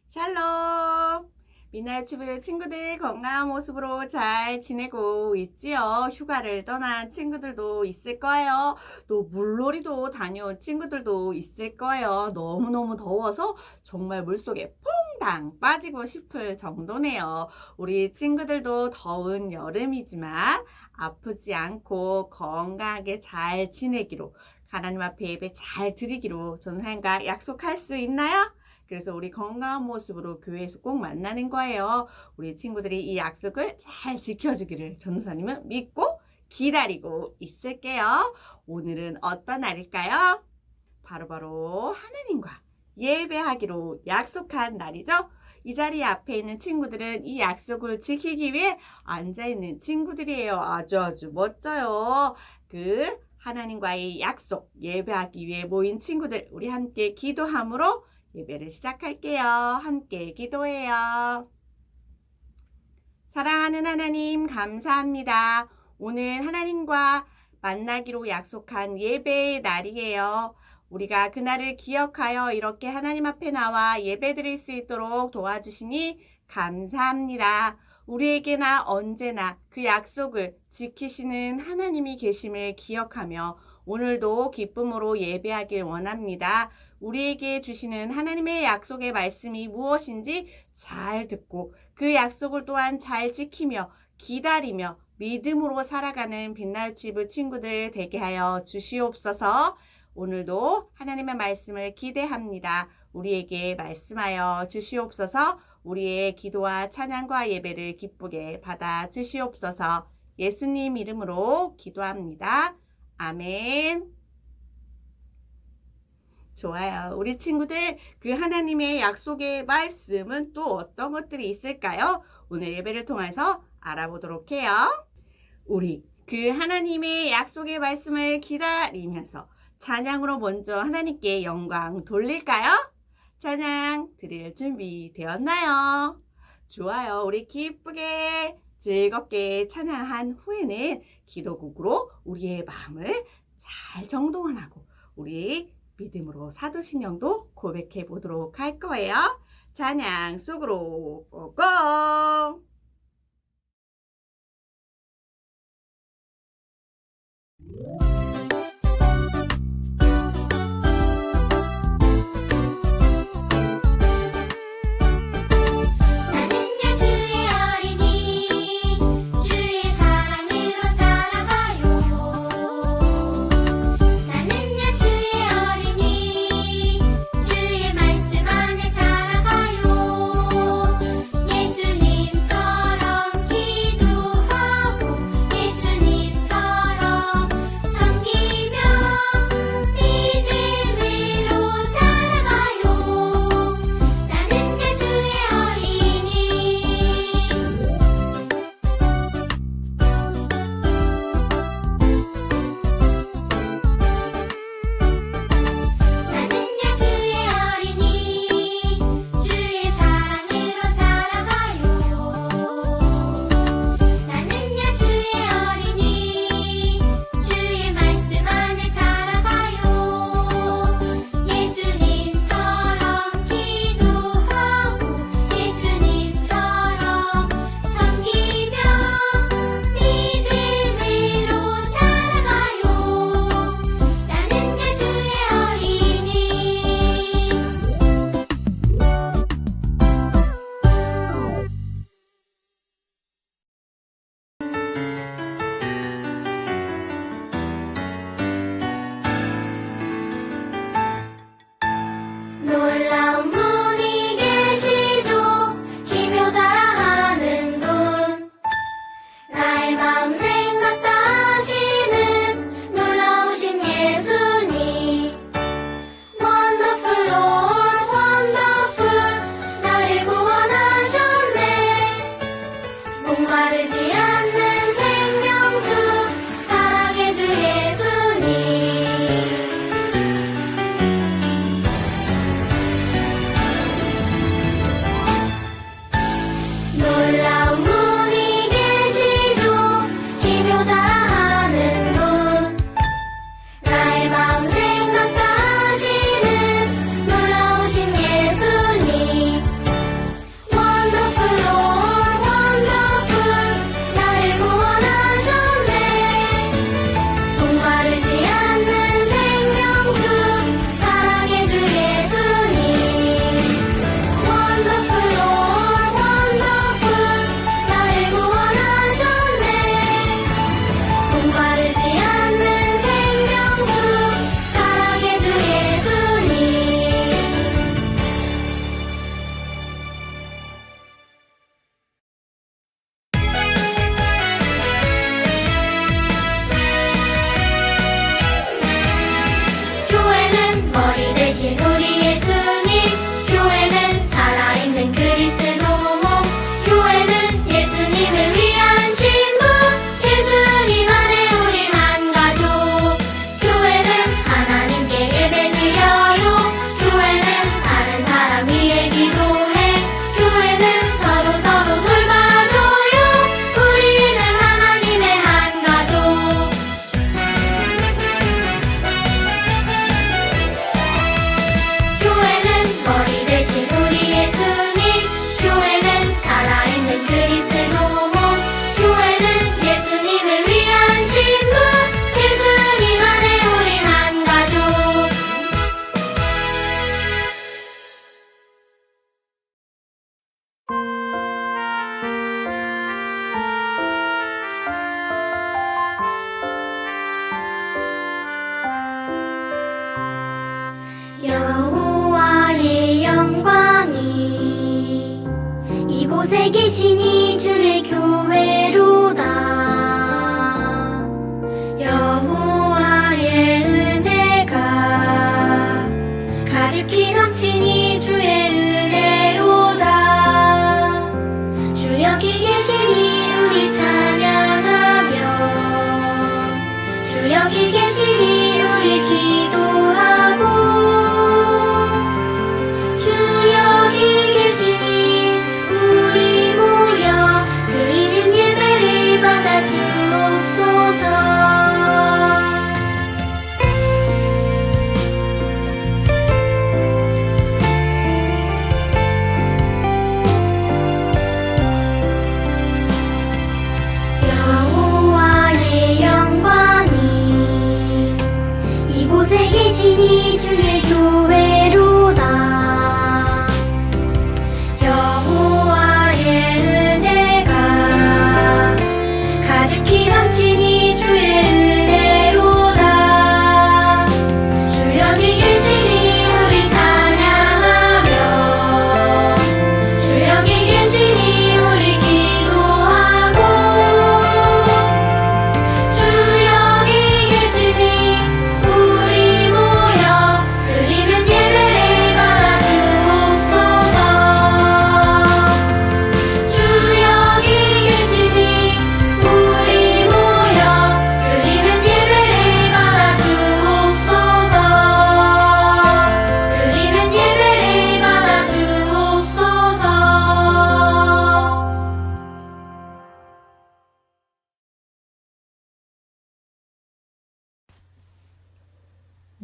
샬롬! 미나유튜브 친구들 건강한 모습으로 잘 지내고 있지요? 휴가를 떠난 친구들도 있을 거예요. 또 물놀이도 다녀온 친구들도 있을 거예요. 너무너무 더워서 정말 물속에 퐁당 빠지고 싶을 정도네요. 우리 친구들도 더운 여름이지만 아프지 않고 건강하게 잘 지내기로, 하나님 앞에 예배 잘 드리기로 전사님과 약속할 수 있나요? 그래서 우리 건강한 모습으로 교회에서 꼭 만나는 거예요. 우리 친구들이 이 약속을 잘 지켜주기를 전도사님은 믿고 기다리고 있을게요. 오늘은 어떤 날일까요? 바로 하나님과 예배하기로 약속한 날이죠. 이 자리 앞에 있는 친구들은 이 약속을 지키기 위해 앉아있는 친구들이에요. 아주 멋져요. 그 하나님과의 약속 예배하기 위해 모인 친구들, 우리 함께 기도함으로 예배를 시작할게요. 함께 기도해요. 사랑하는 하나님 감사합니다. 오늘 하나님과 만나기로 약속한 예배의 날이에요. 우리가 그날을 기억하여 이렇게 하나님 앞에 나와 예배드릴 수 있도록 도와주시니 감사합니다. 우리에게나 언제나 그 약속을 지키시는 하나님이 계심을 기억하며 오늘도 기쁨으로 예배하길 원합니다. 우리에게 주시는 하나님의 약속의 말씀이 무엇인지 잘 듣고 그 약속을 또한 잘 지키며 기다리며 믿음으로 살아가는 빛날치부 친구들 되게 하여 주시옵소서. 오늘도 하나님의 말씀을 기대합니다. 우리에게 말씀하여 주시옵소서. 우리의 기도와 찬양과 예배를 기쁘게 받아 주시옵소서. 예수님 이름으로 기도합니다. 아멘. 좋아요. 우리 친구들 그 하나님의 약속의 말씀은 또 어떤 것들이 있을까요? 오늘 예배를 통해서 알아보도록 해요. 우리 그 하나님의 약속의 말씀을 기다리면서 찬양으로 먼저 하나님께 영광 돌릴까요? 찬양 드릴 준비 되었나요? 좋아요. 우리 기쁘게 즐겁게 찬양한 후에는 기도곡으로 우리의 마음을 잘 정돈하고 우리 믿음으로 사도신경도 고백해 보도록 할 거예요. 찬양 속으로 고고! 예수님처럼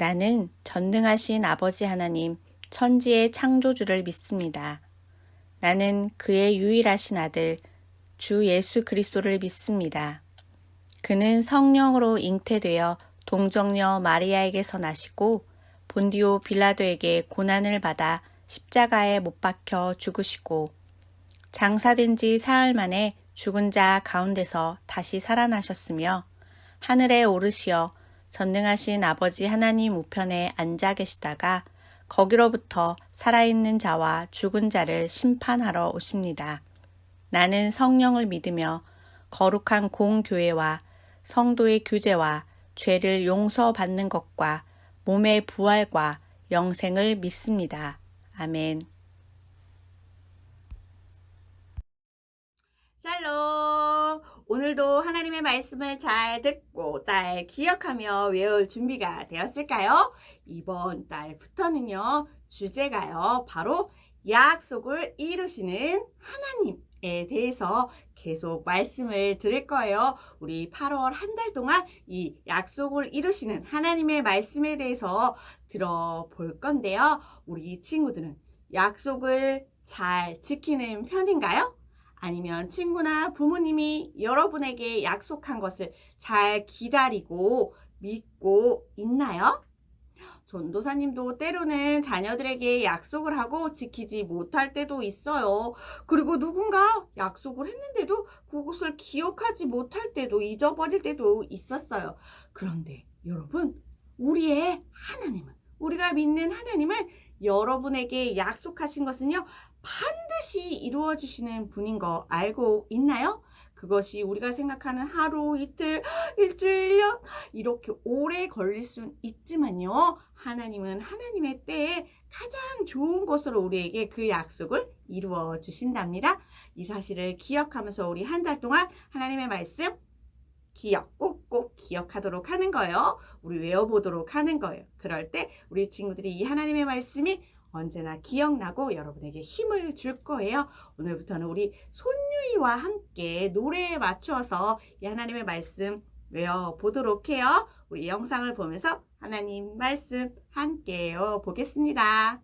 나는 전능하신 아버지 하나님, 천지의 창조주를 믿습니다. 나는 그의 유일하신 아들, 주 예수 그리스도를 믿습니다. 그는 성령으로 잉태되어 동정녀 마리아에게서 나시고 본디오 빌라도에게 고난을 받아 십자가에 못 박혀 죽으시고 장사된 지 사흘 만에 죽은 자 가운데서 다시 살아나셨으며 하늘에 오르시어 전능하신 아버지 하나님 우편에 앉아 계시다가 거기로부터 살아있는 자와 죽은 자를 심판하러 오십니다. 나는 성령을 믿으며 거룩한 공교회와 성도의 교제와 죄를 용서받는 것과 몸의 부활과 영생을 믿습니다. 아멘. 샬롬! 오늘도 하나님의 말씀을 잘 듣고 잘 기억하며 외울 준비가 되었을까요? 이번 달부터는요, 주제가요, 바로 약속을 이루시는 하나님에 대해서 계속 말씀을 드릴 거예요. 우리 8월 한 달 동안 이 약속을 이루시는 하나님의 말씀에 대해서 들어볼 건데요. 우리 친구들은 약속을 잘 지키는 편인가요? 아니면 친구나 부모님이 여러분에게 약속한 것을 잘 기다리고 믿고 있나요? 전도사님도 때로는 자녀들에게 약속을 하고 지키지 못할 때도 있어요. 그리고 누군가 약속을 했는데도 그것을 기억하지 못할 때도 잊어버릴 때도 있었어요. 그런데 여러분, 우리의 하나님은, 우리가 믿는 하나님은 여러분에게 약속하신 것은요, 반드시 이루어 주시는 분인 거 알고 있나요? 그것이 우리가 생각하는 하루, 이틀, 일주일, 1년 이렇게 오래 걸릴 순 있지만요. 하나님은 하나님의 때에 가장 좋은 것으로 우리에게 그 약속을 이루어 주신답니다. 이 사실을 기억하면서 우리 한 달 동안 하나님의 말씀 꼭꼭 기억하도록 하는 거예요. 우리 외워보도록 하는 거예요. 그럴 때 우리 친구들이 이 하나님의 말씀이 언제나 기억나고 여러분에게 힘을 줄 거예요. 오늘부터는 우리 손유이와 함께 노래에 맞추어서 이 하나님의 말씀 외워보도록 해요. 우리 영상을 보면서 하나님 말씀 함께 외워보겠습니다.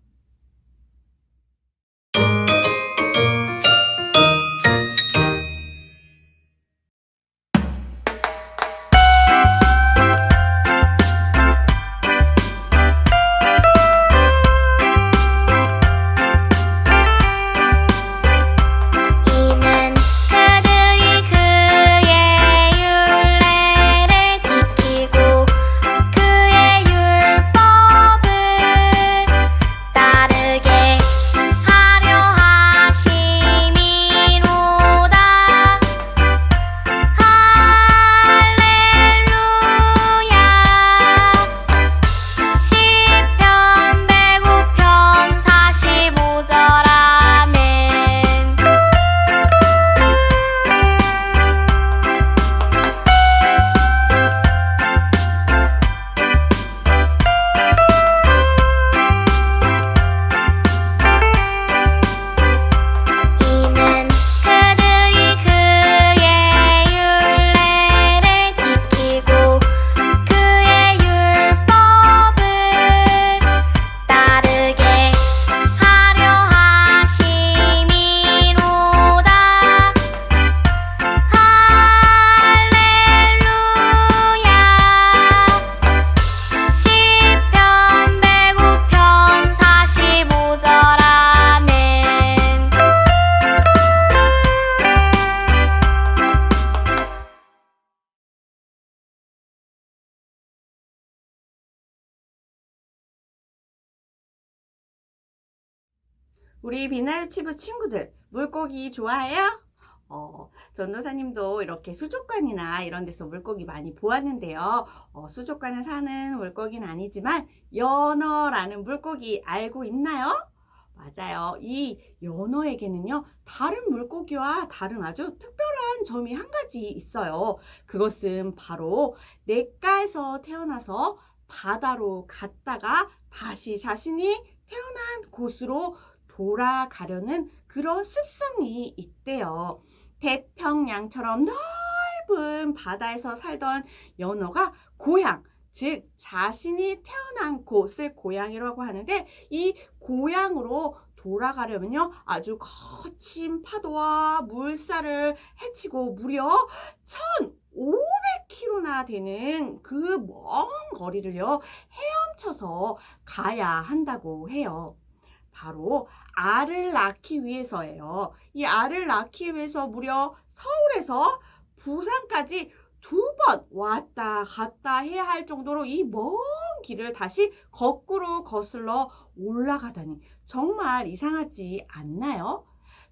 우리 비나유치부 친구들, 물고기 좋아해요? 전도사님도 이렇게 수족관이나 이런 데서 물고기 많이 보았는데요. 수족관에 사는 물고기는 아니지만 연어라는 물고기 알고 있나요? 맞아요. 이 연어에게는요, 다른 물고기와 다른 아주 특별한 점이 한 가지 있어요. 그것은 바로 냇가에서 태어나서 바다로 갔다가 다시 자신이 태어난 곳으로 돌아가려는 그런 습성이 있대요. 태평양처럼 넓은 바다에서 살던 연어가 고향 즉 자신이 태어난 곳을 고향이라고 하는데 이 고향으로 돌아가려면요 아주 거친 파도와 물살을 헤치고 무려 1,500km나 되는 그 먼 거리를요 헤엄쳐서 가야 한다고 해요. 바로 알을 낳기 위해서예요. 이 알을 낳기 위해서 무려 서울에서 부산까지 2번 왔다 갔다 해야 할 정도로 이 먼 길을 다시 거꾸로 거슬러 올라가다니 정말 이상하지 않나요?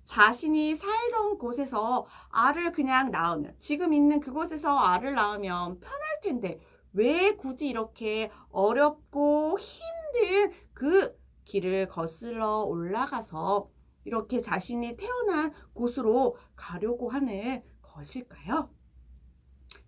자신이 살던 곳에서 알을 그냥 낳으면, 지금 있는 그곳에서 알을 낳으면 편할 텐데 왜 굳이 이렇게 어렵고 힘든 그 길을 거슬러 올라가서 이렇게 자신이 태어난 곳으로 가려고 하는 것일까요?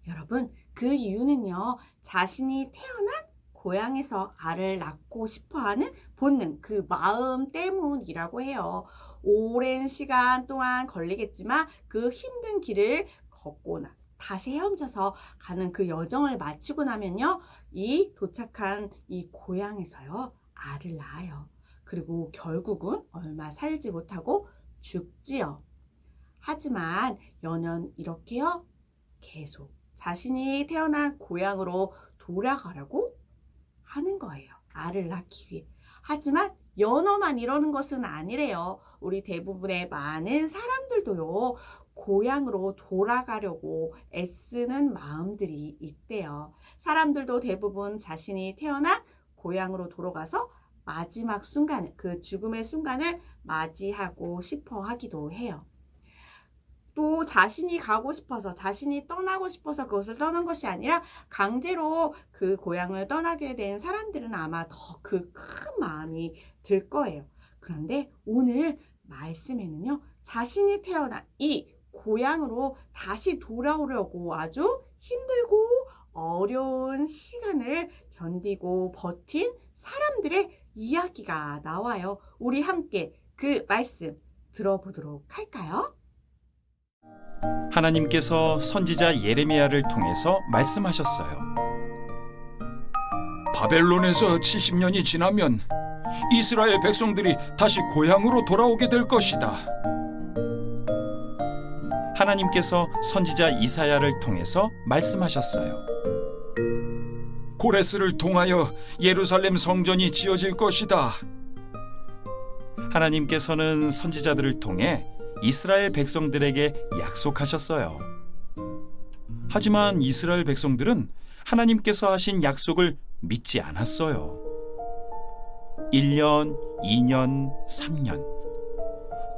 여러분, 그 이유는요, 자신이 태어난 고향에서 알을 낳고 싶어 하는 본능, 그 마음 때문이라고 해요. 오랜 시간 동안 걸리겠지만 그 힘든 길을 걷고 다시 헤엄쳐서 가는 그 여정을 마치고 나면요, 이 도착한 이 고향에서요, 알을 낳아요. 그리고 결국은 얼마 살지 못하고 죽지요. 하지만 연연 이렇게요, 계속 자신이 태어난 고향으로 돌아가려고 하는 거예요. 알을 낳기 위해. 하지만 연어만 이러는 것은 아니래요. 우리 대부분의 많은 사람들도요, 고향으로 돌아가려고 애쓰는 마음들이 있대요. 사람들도 대부분 자신이 태어난 고향으로 돌아가서 마지막 순간, 그 죽음의 순간을 맞이하고 싶어 하기도 해요. 또 자신이 가고 싶어서, 자신이 떠나고 싶어서 그것을 떠난 것이 아니라 강제로 그 고향을 떠나게 된 사람들은 아마 더 그 큰 마음이 들 거예요. 그런데 오늘 말씀에는요, 자신이 태어난 이 고향으로 다시 돌아오려고 아주 힘들고 어려운 시간을 견디고 버틴 사람들의 이야기가 나와요. 우리 함께 그 말씀 들어보도록 할까요? 하나님께서 선지자 예레미야를 통해서 말씀하셨어요. 바벨론에서 70년이 지나면 이스라엘 백성들이 다시 고향으로 돌아오게 될 것이다. 하나님께서 선지자 이사야를 통해서 말씀하셨어요. 고레스를 통하여 예루살렘 성전이 지어질 것이다. 하나님께서는 선지자들을 통해 이스라엘 백성들에게 약속하셨어요. 하지만 이스라엘 백성들은 하나님께서 하신 약속을 믿지 않았어요. 1년, 2년, 3년.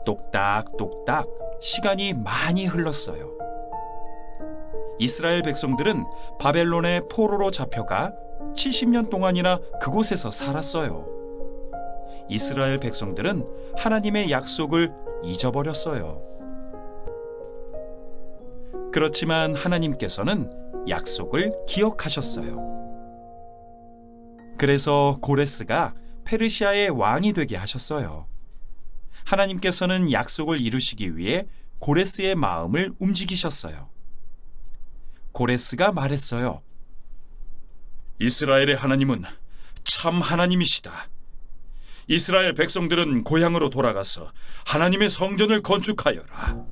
똑딱똑딱 시간이 많이 흘렀어요. 이스라엘 백성들은 바벨론의 포로로 잡혀가 70년 동안이나 그곳에서 살았어요. 이스라엘 백성들은 하나님의 약속을 잊어버렸어요. 그렇지만 하나님께서는 약속을 기억하셨어요. 그래서 고레스가 페르시아의 왕이 되게 하셨어요. 하나님께서는 약속을 이루시기 위해 고레스의 마음을 움직이셨어요. 고레스가 말했어요. 이스라엘의 하나님은 참 하나님이시다. 이스라엘 백성들은 고향으로 돌아가서 하나님의 성전을 건축하여라.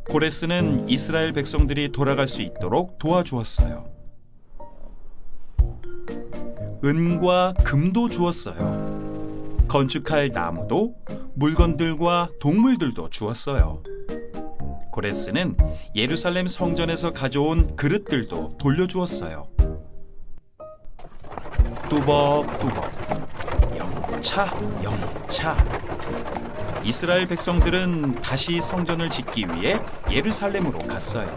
고레스는 이스라엘 백성들이 돌아갈 수 있도록 도와주었어요. 은과 금도 주었어요. 건축할 나무도, 물건들과 동물들도 주었어요. 고레스는 예루살렘 성전에서 가져온 그릇들도 돌려주었어요. 뚜벅뚜벅, 영차. 이스라엘 백성들은 다시 성전을 짓기 위해 예루살렘으로 갔어요.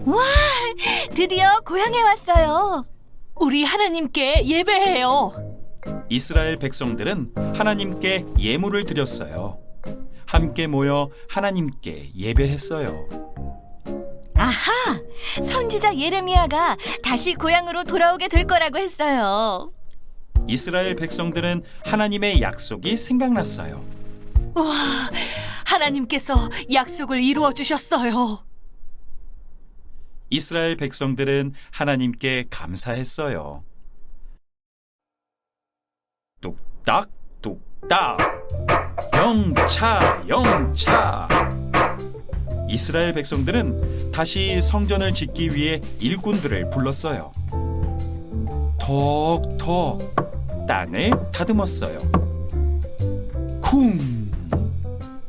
와, 드디어 고향에 왔어요. 우리 하나님께 예배해요. 이스라엘 백성들은 하나님께 예물을 드렸어요. 함께 모여 하나님께 예배했어요. 아하, 선지자 예레미야가 다시 고향으로 돌아오게 될 거라고 했어요. 이스라엘 백성들은 하나님의 약속이 생각났어요. 와, 하나님께서 약속을 이루어 주셨어요. 이스라엘 백성들은 하나님께 감사했어요. 뚝딱 뚝딱 영차 영차. 이스라엘 백성들은 다시 성전을 짓기 위해 일꾼들을 불렀어요. 톡톡 땅을 다듬었어요. 쿵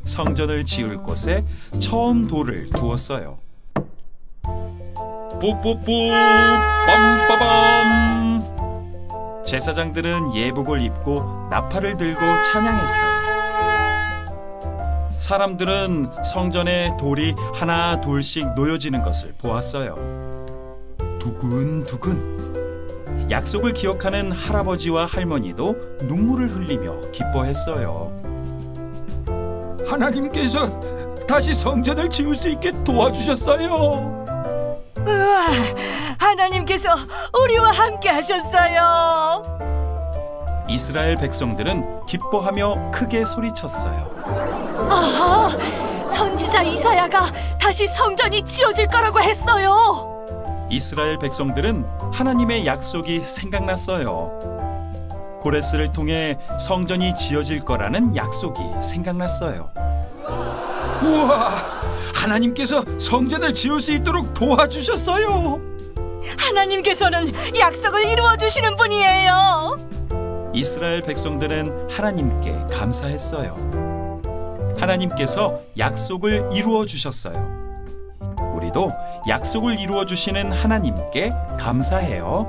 성전을 지을 곳에 처음 돌을 두었어요. 뽀뽀뽀 빰빠밤. 제사장들은 예복을 입고 나팔을 들고 찬양했어요. 사람들은 성전에 돌이 하나 둘씩 놓여지는 것을 보았어요. 두근두근. 약속을 기억하는 할아버지와 할머니도 눈물을 흘리며 기뻐했어요. 하나님께서 다시 성전을 지을 수 있게 도와주셨어요. 우와, 하나님께서 우리와 함께 하셨어요. 이스라엘 백성들은 기뻐하며 크게 소리쳤어요. 아하, 선지자 이사야가 다시 성전이 지어질 거라고 했어요. 이스라엘 백성들은 하나님의 약속이 생각났어요. 고레스를 통해 성전이 지어질 거라는 약속이 생각났어요. 우와, 하나님께서 성전을 지을 수 있도록 도와주셨어요. 하나님께서는 약속을 이루어 주시는 분이에요. 이스라엘 백성들은 하나님께 감사했어요. 하나님께서 약속을 이루어 주셨어요. 우리도 약속을 이루어 주시는 하나님께 감사해요.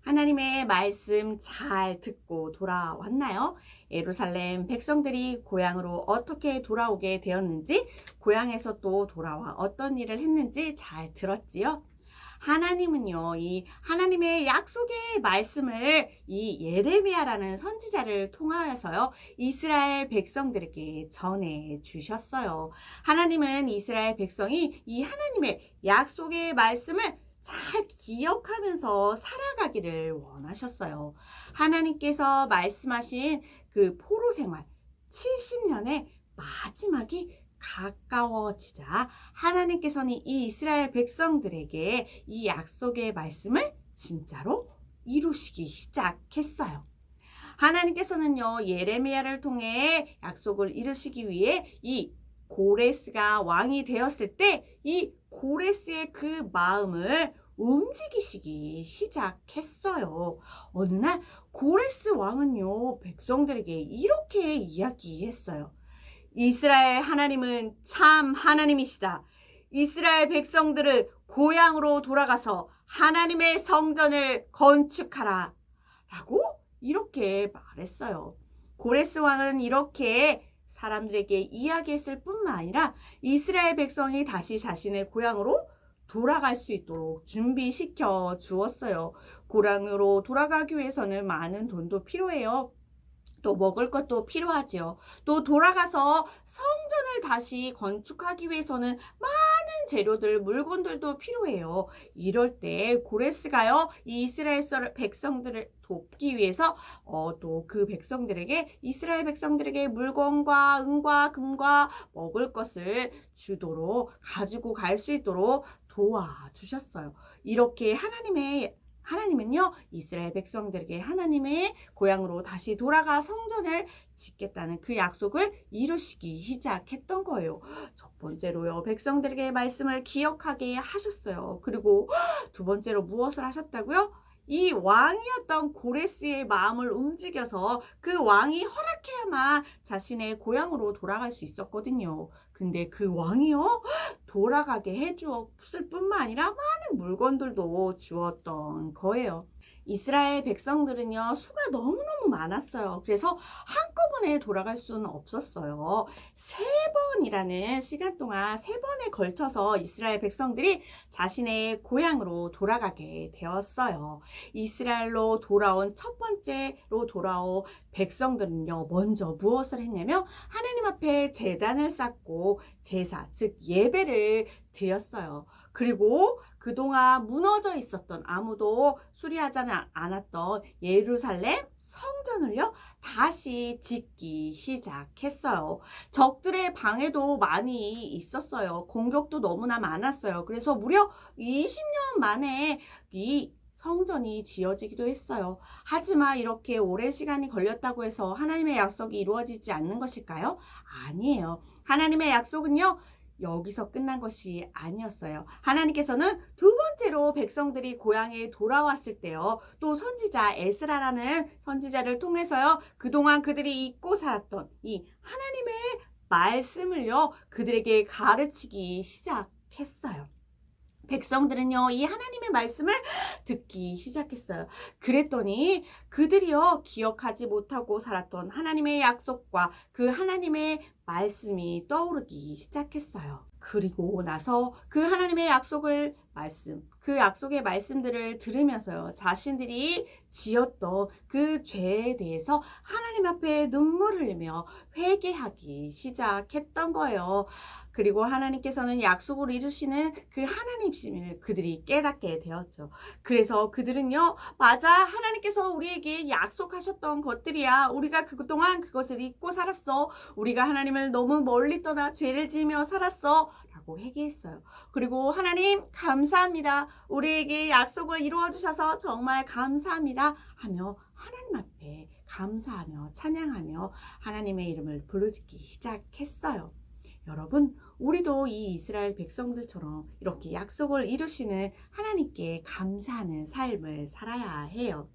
하나님의 말씀 잘 듣고 돌아왔나요? 예루살렘 백성들이 고향으로 어떻게 돌아오게 되었는지, 고향에서 또 돌아와 어떤 일을 했는지 잘 들었지요? 하나님은요, 이 하나님의 약속의 말씀을 이 예레미야라는 선지자를 통하여서요, 이스라엘 백성들에게 전해 주셨어요. 하나님은 이스라엘 백성이 이 하나님의 약속의 말씀을 잘 기억하면서 살아가기를 원하셨어요. 하나님께서 말씀하신 그 포로 생활 70년의 마지막이 가까워지자 하나님께서는 이 이스라엘 백성들에게 이 약속의 말씀을 진짜로 이루시기 시작했어요. 하나님께서는요, 예레미야를 통해 약속을 이루시기 위해 이 고레스가 왕이 되었을 때 이 고레스의 그 마음을 움직이시기 시작했어요. 어느 날 고레스 왕은요, 백성들에게 이렇게 이야기했어요. 이스라엘 하나님은 참 하나님이시다. 이스라엘 백성들은 고향으로 돌아가서 하나님의 성전을 건축하라. 라고 이렇게 말했어요. 고레스 왕은 이렇게 사람들에게 이야기했을 뿐만 아니라 이스라엘 백성이 다시 자신의 고향으로 돌아갈 수 있도록 준비시켜 주었어요. 고향으로 돌아가기 위해서는 많은 돈도 필요해요. 또 먹을 것도 필요하지요. 또 돌아가서 성전을 다시 건축하기 위해서는 많은 재료들, 물건들도 필요해요. 이럴 때 고레스가요, 이 이스라엘 백성들을 돕기 위해서 또 그 백성들에게, 이스라엘 백성들에게 물건과 은과 금과 먹을 것을 주도록, 가지고 갈 수 있도록 도와주셨어요. 이렇게 하나님은요, 이스라엘 백성들에게 하나님의 고향으로 다시 돌아가 성전을 짓겠다는 그 약속을 이루시기 시작했던 거예요. 첫 번째로요, 백성들에게 말씀을 기억하게 하셨어요. 그리고 두 번째로 무엇을 하셨다고요? 이 왕이었던 고레스의 마음을 움직여서 그 왕이 허락해야만 자신의 고향으로 돌아갈 수 있었거든요. 근데 그 왕이요, 돌아가게 해주었을 뿐만 아니라 많은 물건들도 주었던 거예요. 이스라엘 백성들은요, 수가 너무너무 많았어요. 그래서 한꺼번에 돌아갈 수는 없었어요. 3번이라는 시간 동안 3번에 걸쳐서 이스라엘 백성들이 자신의 고향으로 돌아가게 되었어요. 이스라엘로 돌아온 첫 번째로 돌아온 백성들은요, 먼저 무엇을 했냐면 하나님 앞에 제단을 쌓고 하고 제사, 즉 예배를 드렸어요. 그리고 그동안 무너져 있었던 아무도 수리하지 않았던 예루살렘 성전을요 다시 짓기 시작했어요. 적들의 방해도 많이 있었어요. 공격도 너무나 많았어요. 그래서 무려 20년 만에 이 성전이 지어지기도 했어요. 하지만 이렇게 오랜 시간이 걸렸다고 해서 하나님의 약속이 이루어지지 않는 것일까요? 아니에요. 하나님의 약속은요, 여기서 끝난 것이 아니었어요. 하나님께서는 두 번째로 백성들이 고향에 돌아왔을 때요, 또 선지자 에스라라는 선지자를 통해서요, 그동안 그들이 잊고 살았던 이 하나님의 말씀을요, 그들에게 가르치기 시작했어요. 백성들은요, 이 하나님의 말씀을 듣기 시작했어요. 그랬더니 그들이요, 기억하지 못하고 살았던 하나님의 약속과 그 하나님의 말씀이 떠오르기 시작했어요. 그리고 나서 그 하나님의 그 약속의 말씀들을 들으면서요, 자신들이 지었던 그 죄에 대해서 하나님 앞에 눈물을 흘리며 회개하기 시작했던 거예요. 그리고 하나님께서는 약속을 이루시는 그 하나님심을 그들이 깨닫게 되었죠. 그래서 그들은요, 맞아, 하나님께서 우리에게 약속하셨던 것들이야. 우리가 그동안 그것을 잊고 살았어. 우리가 하나님을 너무 멀리 떠나 죄를 지으며 살았어. 라고 회개했어요. 그리고 하나님 감사합니다. 우리에게 약속을 이루어 주셔서 정말 감사합니다. 하며 하나님 앞에 감사하며 찬양하며 하나님의 이름을 부르짖기 시작했어요. 여러분, 우리도 이 이스라엘 백성들처럼 이렇게 약속을 이루시는 하나님께 감사하는 삶을 살아야 해요.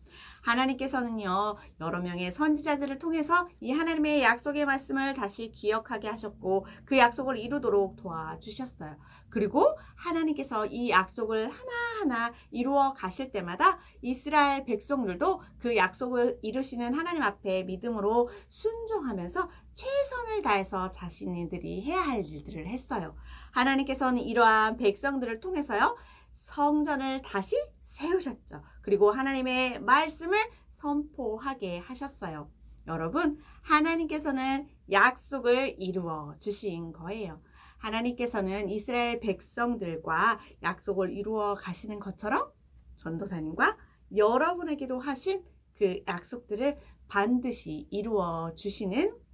하나님께서는요, 여러 명의 선지자들을 통해서 이 하나님의 약속의 말씀을 다시 기억하게 하셨고 그 약속을 이루도록 도와주셨어요. 그리고 하나님께서 이 약속을 하나하나 이루어 가실 때마다 이스라엘 백성들도 그 약속을 이루시는 하나님 앞에 믿음으로 순종하면서 최선을 다해서 자신들이 해야 할 일들을 했어요. 하나님께서는 이러한 백성들을 통해서요, 성전을 다시 세우셨죠. 그리고 하나님의 말씀을 선포하게 하셨어요. 여러분, 하나님께서는 약속을 이루어 주신 거예요. 하나님께서는 이스라엘 백성들과 약속을 이루어 가시는 것처럼 전도사님과 여러분에게도 하신 그 약속들을 반드시 이루어 주시는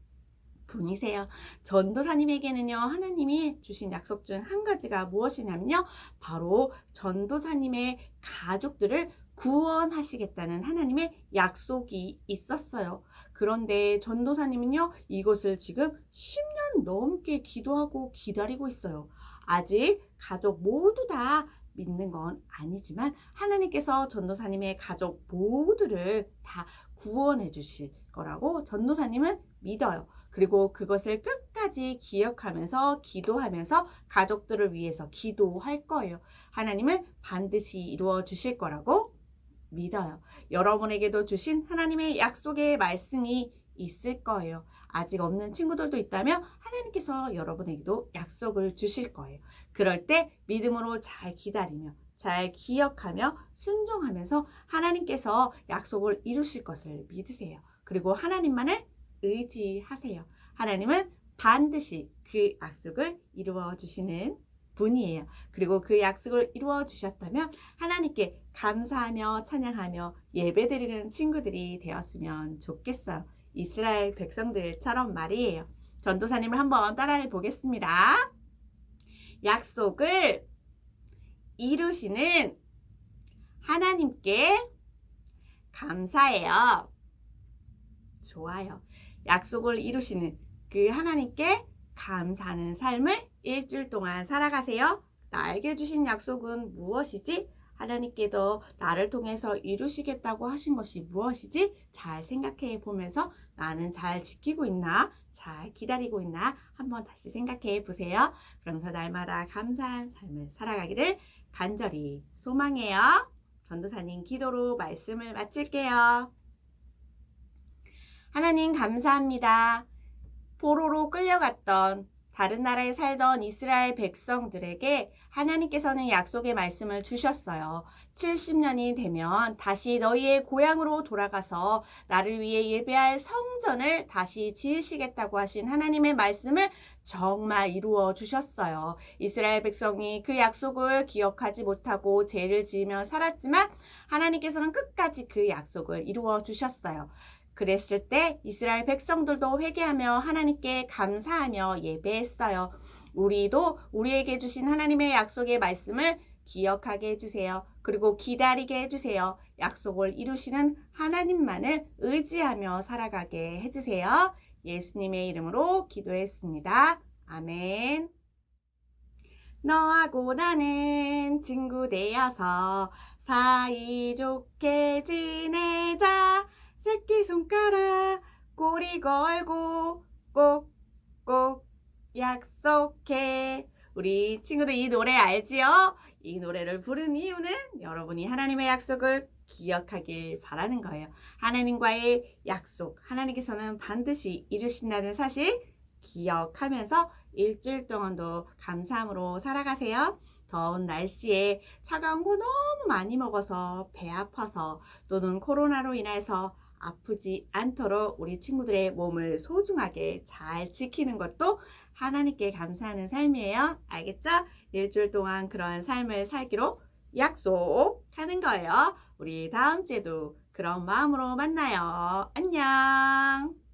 분이세요. 전도사님에게는요, 하나님이 주신 약속 중 한 가지가 무엇이냐면요, 바로 전도사님의 가족들을 구원하시겠다는 하나님의 약속이 있었어요. 그런데 전도사님은요, 이것을 지금 10년 넘게 기도하고 기다리고 있어요. 아직 가족 모두 다 믿는 건 아니지만 하나님께서 전도사님의 가족 모두를 다 구원해 주실 거라고 전도사님은 믿어요. 그리고 그것을 끝까지 기억하면서 기도하면서 가족들을 위해서 기도할 거예요. 하나님은 반드시 이루어 주실 거라고 믿어요. 여러분에게도 주신 하나님의 약속의 말씀이 있을 거예요. 아직 없는 친구들도 있다면 하나님께서 여러분에게도 약속을 주실 거예요. 그럴 때 믿음으로 잘 기다리며 잘 기억하며 순종하면서 하나님께서 약속을 이루실 것을 믿으세요. 그리고 하나님만을 의지하세요. 하나님은 반드시 그 약속을 이루어 주시는 분이에요. 그리고 그 약속을 이루어 주셨다면 하나님께 감사하며 찬양하며 예배드리는 친구들이 되었으면 좋겠어요. 이스라엘 백성들처럼 말이에요. 전도사님을 한번 따라해 보겠습니다. 약속을 이루시는 하나님께 감사해요. 좋아요. 약속을 이루시는 그 하나님께 감사하는 삶을 일주일 동안 살아가세요. 나에게 주신 약속은 무엇이지? 하나님께도 나를 통해서 이루시겠다고 하신 것이 무엇이지? 잘 생각해 보면서 나는 잘 지키고 있나? 잘 기다리고 있나? 한번 다시 생각해 보세요. 그러면서 날마다 감사한 삶을 살아가기를 간절히 소망해요. 전도사님 기도로 말씀을 마칠게요. 하나님 감사합니다. 포로로 끌려갔던 다른 나라에 살던 이스라엘 백성들에게 하나님께서는 약속의 말씀을 주셨어요. 70년이 되면 다시 너희의 고향으로 돌아가서 나를 위해 예배할 성전을 다시 지으시겠다고 하신 하나님의 말씀을 정말 이루어 주셨어요. 이스라엘 백성이 그 약속을 기억하지 못하고 죄를 지으며 살았지만 하나님께서는 끝까지 그 약속을 이루어 주셨어요. 그랬을 때 이스라엘 백성들도 회개하며 하나님께 감사하며 예배했어요. 우리도 우리에게 주신 하나님의 약속의 말씀을 기억하게 해주세요. 그리고 기다리게 해주세요. 약속을 이루시는 하나님만을 의지하며 살아가게 해주세요. 예수님의 이름으로 기도했습니다. 아멘. 너하고 나는 친구 되어서 사이좋게 지내자. 새끼손가락 꼬리 걸고 꼭꼭 약속해. 우리 친구들 이 노래 알지요? 이 노래를 부른 이유는 여러분이 하나님의 약속을 기억하길 바라는 거예요. 하나님과의 약속, 하나님께서는 반드시 이루신다는 사실 기억하면서 일주일 동안도 감사함으로 살아가세요. 더운 날씨에 차가운 거 너무 많이 먹어서 배 아파서 또는 코로나로 인해서 아프지 않도록 우리 친구들의 몸을 소중하게 잘 지키는 것도 하나님께 감사하는 삶이에요. 알겠죠? 일주일 동안 그런 삶을 살기로 약속하는 거예요. 우리 다음 주에도 그런 마음으로 만나요. 안녕.